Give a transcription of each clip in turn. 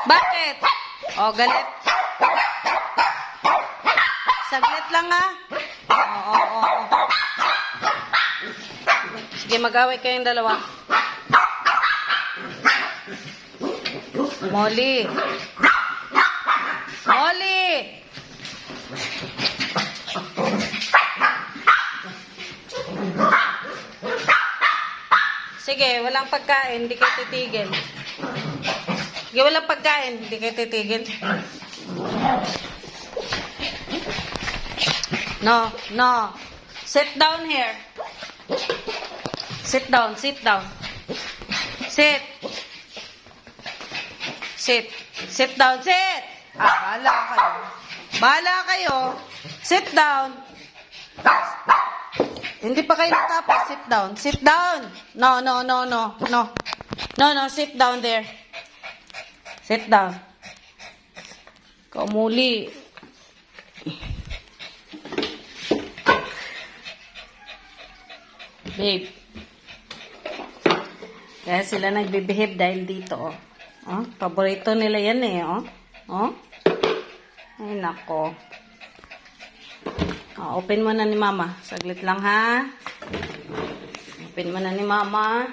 Bakit? Oh, galit. Saglit lang ha. Oo. Sige, mag-away kayong dalawa. Molly. Molly! Sige, walang pagkain, hindi kayo titigil. Sige, walang pagkain, hindi kayo titigil. No. Sit down here. Sit down. Sit. Sit down, sit. Bahala kayo. Sit down. Hindi pa kayo natapos. Sit down. No. No, sit down there. Sit down. Kamuli. Babe. Kaya sila nagbe-behave dahil dito, oh. Oh, paborito nila yan eh, oh. Oh. Ay, nako. Oh, open mo na ni Mama. Saglit lang, ha? Open mo na ni Mama.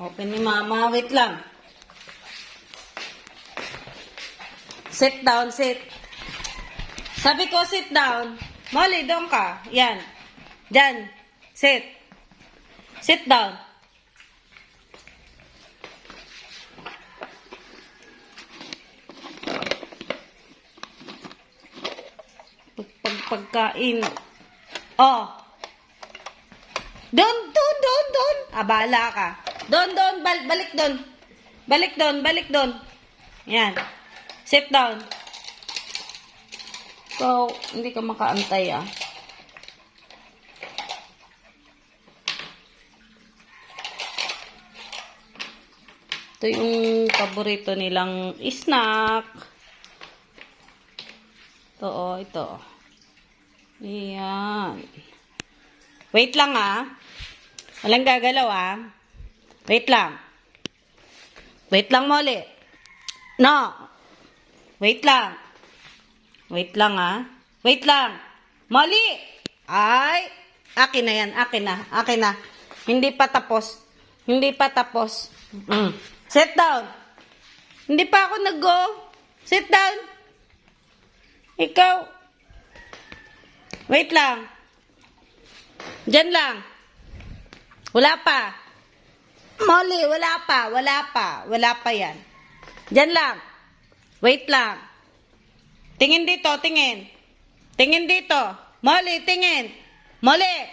Open ni Mama. Wait lang. Sit down, sit. Sabi ko, sit down. Molly, doon ka. Yan. Diyan. Sit. Sit down. Pagkain. Oh. Doon. Abala ka. Doon. Balik doon. Yan. Sit down. So, hindi ka makaantay, ah. Ito yung paborito nilang snack. Ito. Ayan. Wait lang, ah. Walang gagalaw, ah. Wait lang. Wait lang, Molly. No. Wait lang, ah. Wait lang. Molly! Ay! Akin na yan. Akin na. Hindi pa tapos. Sit down. Hindi pa ako nag-go. Sit down. Ikaw. Wait lang. Diyan lang. Wala pa. Molly, wala pa yan. Diyan lang. Wait lang. Tingin dito, tingin. Tingin dito. Molly, tingin. Molly.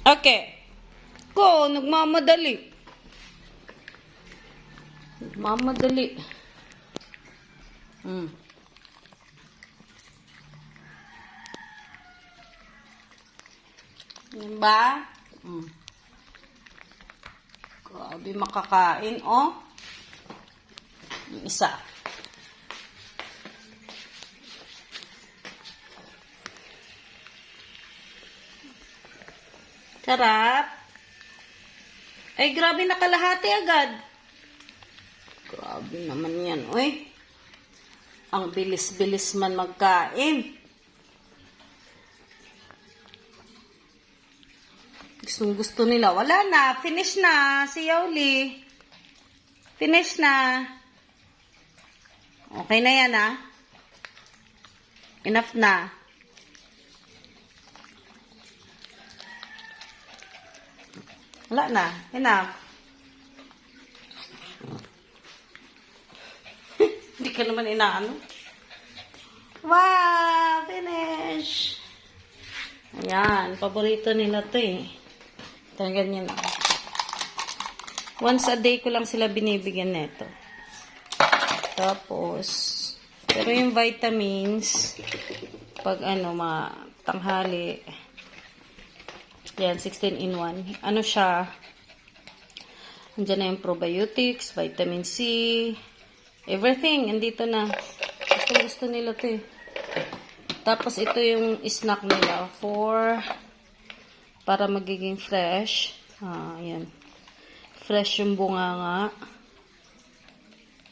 Okay. Ko, nagmamadali. Yan ba? Grabe makakain, oh. Yung isa. Sarap. Ay, grabe nakalahati agad. Grabe naman yan, oy. Ang bilis-bilis man magkain. Gusto nila. Wala na. Finish na. Si Yoli. Finish na. Okay na yan, ah. Enough na. Wala na. Enough. Hindi ka naman inaano. Wow! Finish! Ayan. Paborito nila to eh. Ito, ganyan ako. Once a day ko lang sila binibigyan neto. Tapos, pero yung vitamins, pag tanghali, yan, 16 in 1. Ano siya? Andiyan na yung probiotics, vitamin C, everything, andito na. Gusto nila to eh. Tapos, ito yung snack nila para magiging fresh. Ayan. fresh yung bunganga.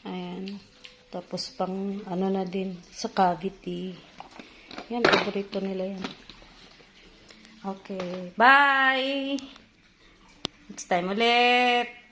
Ayan. Tapos pang ano na din sa cavity. Yan, paborito nila yan. Okay. Bye! Next time ulit!